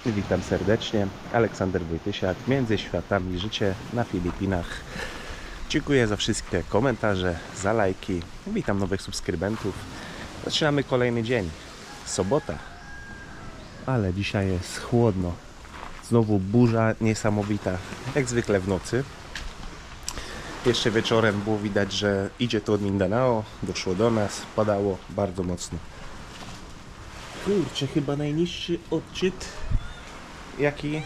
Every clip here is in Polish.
Witam serdecznie, Aleksander Wojtysiak, Między Światami Życie na Filipinach. Dziękuję za wszystkie komentarze, za lajki. Witam nowych subskrybentów. Zaczynamy kolejny dzień, sobota, ale dzisiaj jest chłodno. Znowu burza niesamowita, jak zwykle w nocy. Jeszcze wieczorem było widać, że idzie to od Mindanao, doszło do nas, padało bardzo mocno. Kurczę, chyba najniższy odczyt jaki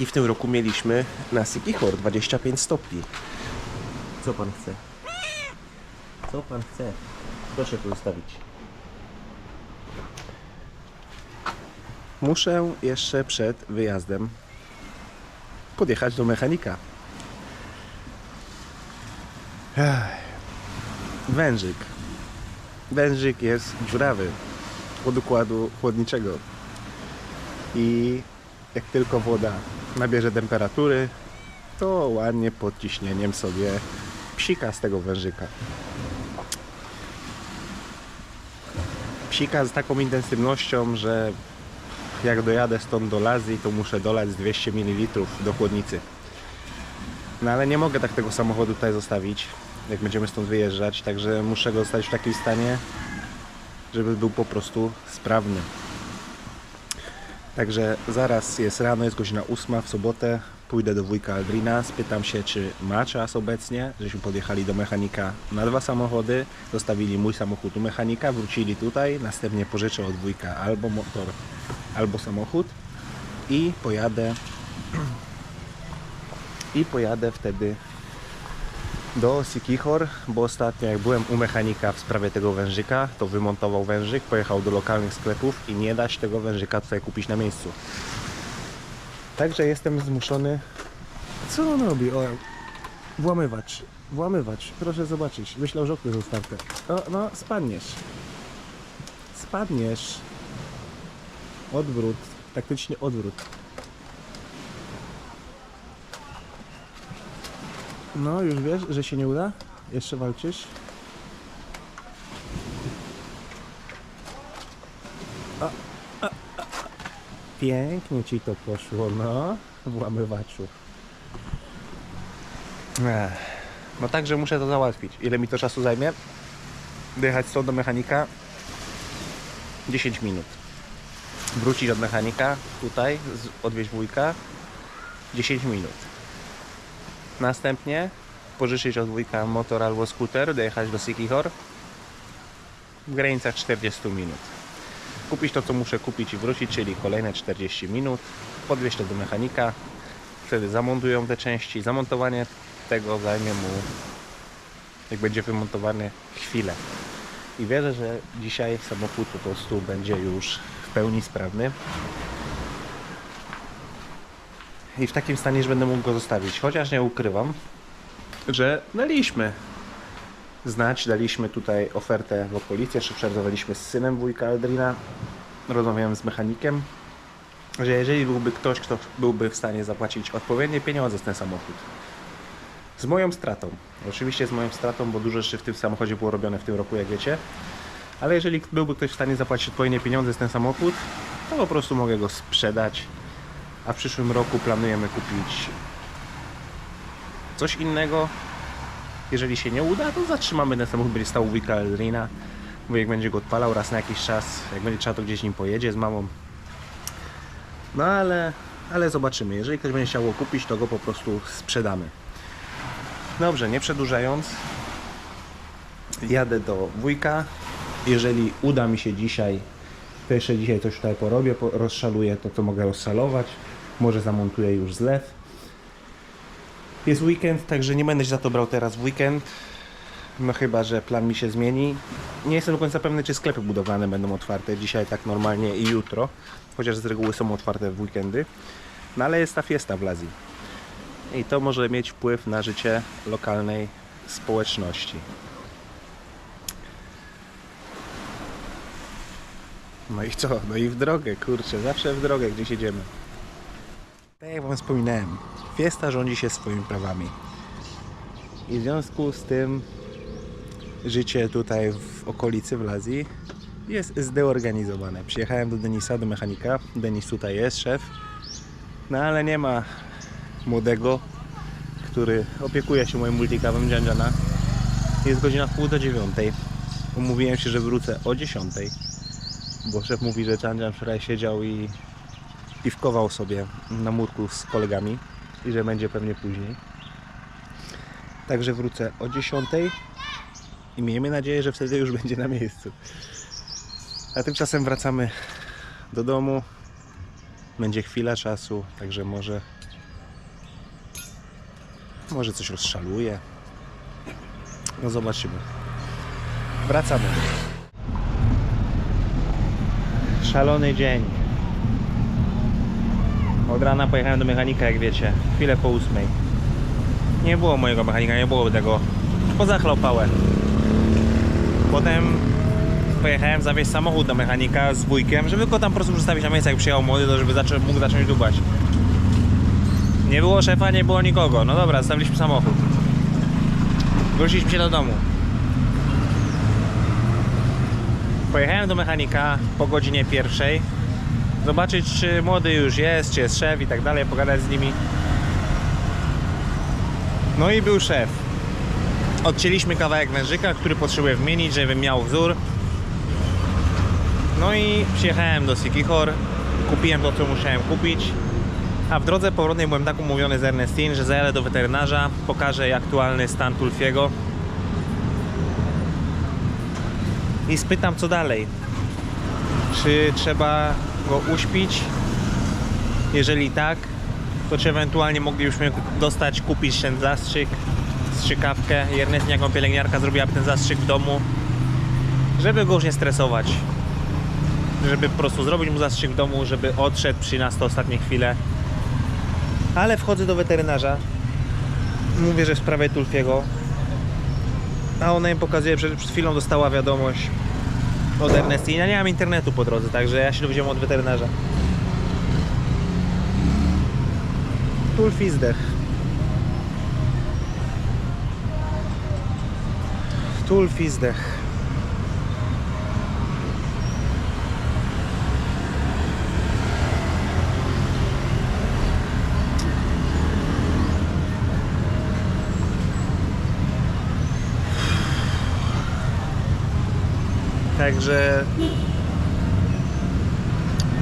w tym roku mieliśmy na Siquijor, 25 stopni. Co pan chce? Co pan chce? Proszę tu zostawić. Muszę jeszcze przed wyjazdem podjechać do mechanika. Wężyk. Wężyk jest dziurawy od układu chłodniczego. I jak tylko woda nabierze temperatury, to ładnie pod ciśnieniem sobie psika z tego wężyka. Psika z taką intensywnością, że jak dojadę stąd do Lazji, to muszę dolać z 200 ml do chłodnicy. No ale nie mogę tak tego samochodu tutaj zostawić, jak będziemy stąd wyjeżdżać, także muszę go zostawić w takim stanie, żeby był po prostu sprawny. Także zaraz jest rano, jest godzina 8 w sobotę. Pójdę do wujka Aldrina, spytam się, czy ma czas obecnie, żeśmy podjechali do mechanika na 2 samochody, zostawili mój samochód u mechanika, wrócili tutaj, następnie pożyczę od wujka albo motor, albo samochód i pojadę wtedy do Siquijor, bo ostatnio jak byłem u mechanika w sprawie tego wężyka, to wymontował wężyk, pojechał do lokalnych sklepów i nie da się tego wężyka tutaj kupić na miejscu. Także jestem zmuszony... Co on robi? O, włamywacz, proszę zobaczyć. Myślał, że okno jest otwarte. No, spadniesz. Odwrót, taktycznie odwrót. No, już wiesz, że się nie uda? Jeszcze walczysz? Pięknie ci to poszło, no, włamywaczu. No także muszę to załatwić. Ile mi to czasu zajmie? Dojechać stąd do mechanika? 10 minut. Wrócić od mechanika, tutaj, odwieźć wujka? 10 minut. Następnie pożyczyć od wujka motor albo skuter, dojechać do Siquijor w granicach 40 minut. Kupić to, co muszę kupić i wrócić, czyli kolejne 40 minut. Podwieźć to do mechanika, wtedy zamontują te części. Zamontowanie tego zajmie mu, jak będzie wymontowany, chwilę. I wierzę, że dzisiaj samochód po prostu będzie już w pełni sprawny. I w takim stanie, że będę mógł go zostawić. Chociaż nie ukrywam, że daliśmy tutaj ofertę w okolicy, jeszcze przerwaliśmy z synem wujka Aldrina, rozmawiałem z mechanikiem, że jeżeli byłby ktoś, kto byłby w stanie zapłacić odpowiednie pieniądze za ten samochód, z moją stratą, oczywiście z moją stratą, bo dużo rzeczy w tym samochodzie było robione w tym roku, jak wiecie, ale jeżeli byłby ktoś w stanie zapłacić odpowiednie pieniądze za ten samochód, to po prostu mogę go sprzedać, a w przyszłym roku planujemy kupić coś innego. Jeżeli się nie uda, to zatrzymamy ten samochód, będzie stał u wujka Aldrina. Wujek będzie go odpalał raz na jakiś czas, jak będzie trzeba, to gdzieś nim pojedzie z mamą. No ale zobaczymy. Jeżeli ktoś będzie chciał go kupić, to go po prostu sprzedamy. Dobrze, nie przedłużając, jadę do wujka. Jeżeli uda mi się dzisiaj, to jeszcze dzisiaj coś tutaj porobię, rozszaluję to, co mogę rozszalować. Może zamontuję już zlew. Jest weekend, także nie będę się za to brał teraz w weekend. No chyba, że plan mi się zmieni. Nie jestem do końca pewny, czy sklepy budowlane będą otwarte dzisiaj tak normalnie i jutro. Chociaż z reguły są otwarte w weekendy. No ale jest ta fiesta w Lazji. I to może mieć wpływ na życie lokalnej społeczności. No i co? No i w drogę, kurczę. Zawsze w drogę, gdzieś jedziemy. Tak jak wam wspominałem, fiesta rządzi się swoimi prawami. I w związku z tym życie tutaj w okolicy w Lazji jest zdeorganizowane. Przyjechałem do Denisa, do mechanika. Denis tutaj jest, szef. No ale nie ma młodego, który opiekuje się moim multicabem Dziandziana. Jest godzina 8:30. Umówiłem się, że wrócę o 10:00, bo szef mówi, że Dziandzian wczoraj siedział i piwkował sobie na murku z kolegami i że będzie pewnie później. Także wrócę o 10:00 i miejmy nadzieję, że wtedy już będzie na miejscu. A tymczasem wracamy do domu. Będzie chwila czasu, także może coś rozszaluje. No zobaczymy. Wracamy. Szalony dzień. Od rana pojechałem do mechanika, jak wiecie. Chwilę po 8:00. Nie było mojego mechanika, nie było tego. Pozachlopałem. Potem pojechałem zawieźć samochód do mechanika z wujkiem, żeby go tam po prostu zostawić na miejscu, jak przyjechał młody, to żeby mógł zacząć dubać. Nie było szefa, nie było nikogo. No dobra, zostawiliśmy samochód. Wróciliśmy się do domu. Pojechałem do mechanika po godzinie 1:00. Zobaczyć, czy młody już jest, czy jest szef i tak dalej, pogadać z nimi. No i był szef. Odcięliśmy kawałek wężyka, który potrzebuję wymienić, żeby miał wzór. No i przyjechałem do Sikihor, kupiłem to, co musiałem kupić. A w drodze powrotnej byłem tak umówiony z Ernestine, że zajadę do weterynarza, pokażę jej aktualny stan Tulfiego i spytam, co dalej. Czy trzeba go uśpić? Jeżeli tak, to czy ewentualnie moglibyśmy kupić ten zastrzyk, strzykawkę i Ernestine jako pielęgniarka zrobiłaby ten zastrzyk w domu, żeby go już nie stresować. Żeby po prostu zrobić mu zastrzyk w domu, żeby odszedł przy nas to ostatnie chwile. Ale wchodzę do weterynarza, mówię, że w sprawie Tulfiego, a ona im pokazuje, że przed chwilą dostała wiadomość od Ernestine. Ja nie mam internetu po drodze, także ja się dowiedziałem od weterynarza. Tulfi zdech. Tulfi zdech. Także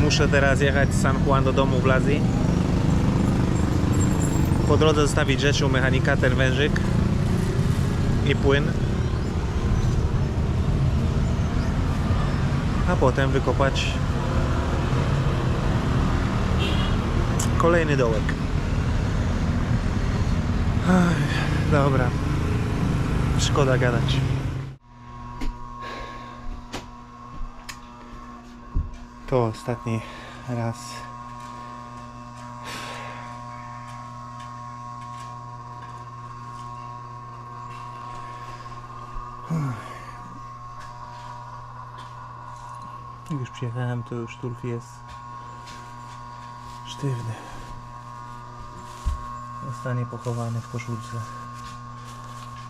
muszę teraz jechać z San Juan do domu w Lazji. Po drodze zostawić rzeczy u mechanika, ten wężyk i płyn. A potem wykopać kolejny dołek. Dobra. Szkoda gadać. To ostatni raz. Jak już przyjechałem, to już Tulfi jest sztywny. Zostanie pochowany w koszulce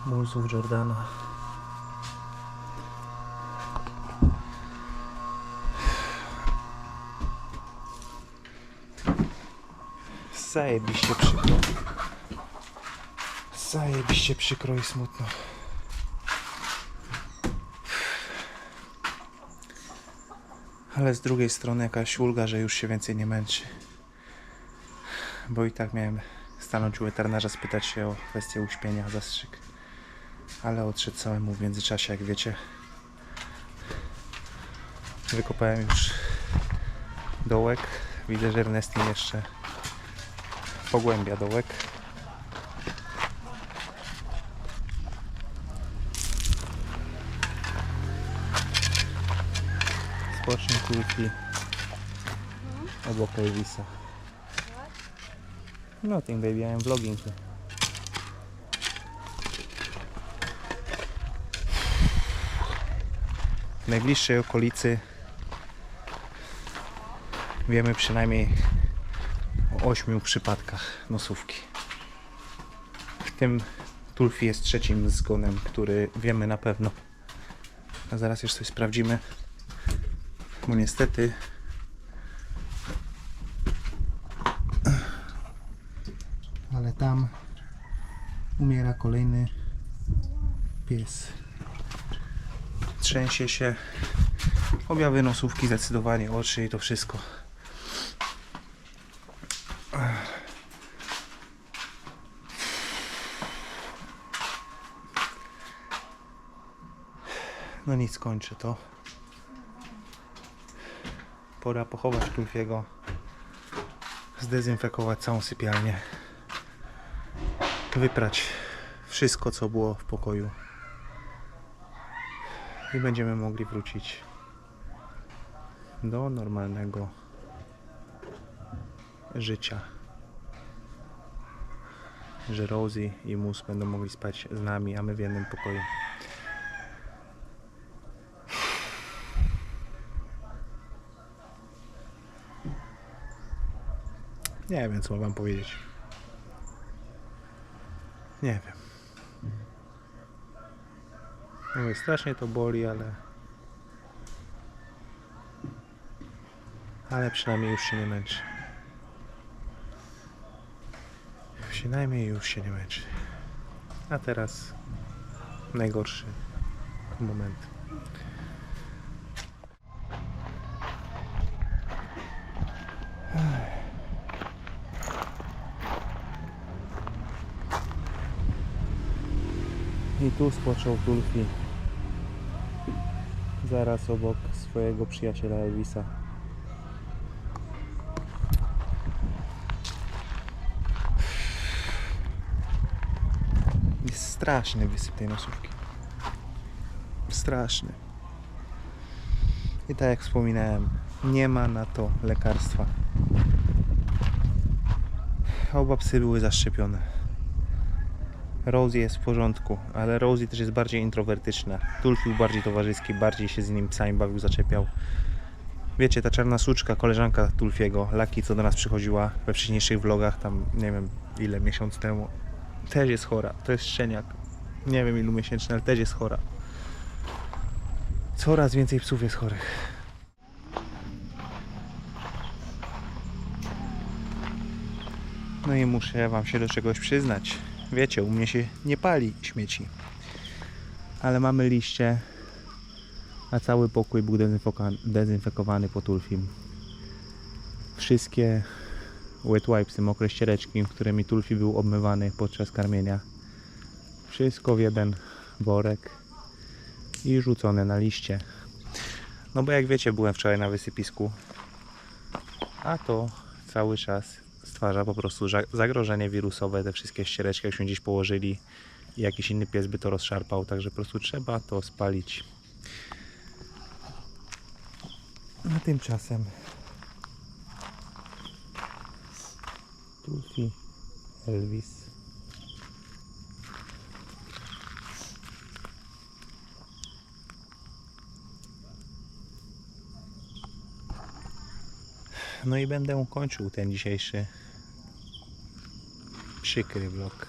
Bullsów Jordana. Zajebiście przykro. Zajebiście przykro i smutno. Ale z drugiej strony jakaś ulga, że już się więcej nie męczy. Bo i tak miałem stanąć u weterynarza, spytać się o kwestię uśpienia, zastrzyk. Ale odszedł całemu w międzyczasie, jak wiecie. Wykopałem już dołek. Widzę, że Ernestine jeszcze pogłębia dołek. Spocznij Tulfi obok Elvisa. Nothing baby, I am vlogging. W najbliższej okolicy wiemy przynajmniej o 8 przypadkach nosówki. W tym Tulfi jest trzecim zgonem, który wiemy na pewno. A zaraz jeszcze coś sprawdzimy. Bo niestety ale tam umiera kolejny pies. Trzęsie się. Objawy nosówki zdecydowanie, oczy i to wszystko. No nic, kończę to. Pora pochować Tulfiego. Zdezynfekować całą sypialnię. Wyprać wszystko, co było w pokoju. I będziemy mogli wrócić do normalnego życia. Że Rosie i Mus będą mogli spać z nami, a my w jednym pokoju. Nie wiem, co mam wam powiedzieć. Nie wiem. Mówię, strasznie to boli, ale przynajmniej już się nie męczy. Przynajmniej już się nie męczy. A teraz najgorszy moment. I tu spoczął Tulfi zaraz obok swojego przyjaciela Elvisa. Jest straszny wysyp tej nosówki. Straszny. I tak jak wspominałem, nie ma na to lekarstwa. Oba psy były zaszczepione. Rosie jest w porządku, ale Rosie też jest bardziej introwertyczna. Tulfi był bardziej towarzyski, bardziej się z innymi psami bawił, zaczepiał. Wiecie, ta czarna suczka, koleżanka Tulfiego, Lucky, co do nas przychodziła we wcześniejszych vlogach, tam nie wiem ile, miesiąc temu, też jest chora. To jest szczeniak. Nie wiem ilu miesięczny, ale też jest chora. Coraz więcej psów jest chorych. No i muszę wam się do czegoś przyznać. Wiecie, u mnie się nie pali śmieci. Ale mamy liście, a cały pokój był dezynfekowany po Tulfim. Wszystkie wet wipesy, mokre ściereczki, którymi Tulfi był obmywany podczas karmienia. Wszystko w jeden worek i rzucone na liście. No bo jak wiecie, byłem wczoraj na wysypisku, a to cały czas stwarza po prostu zagrożenie wirusowe. Te wszystkie ściereczki, jakśmy gdzieś położyli i jakiś inny pies by to rozszarpał, także po prostu trzeba to spalić. A tymczasem Tulfi, Elvis, no i będę kończył ten dzisiejszy przykry vlog.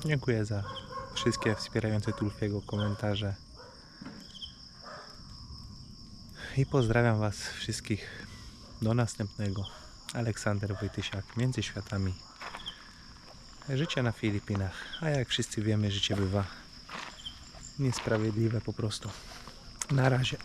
Dziękuję za wszystkie wspierające Tulfiego komentarze i pozdrawiam was wszystkich do następnego. Aleksander Wojtysiak, Między Światami. Życie na Filipinach, a jak wszyscy wiemy, życie bywa niesprawiedliwe po prostu. Na razie.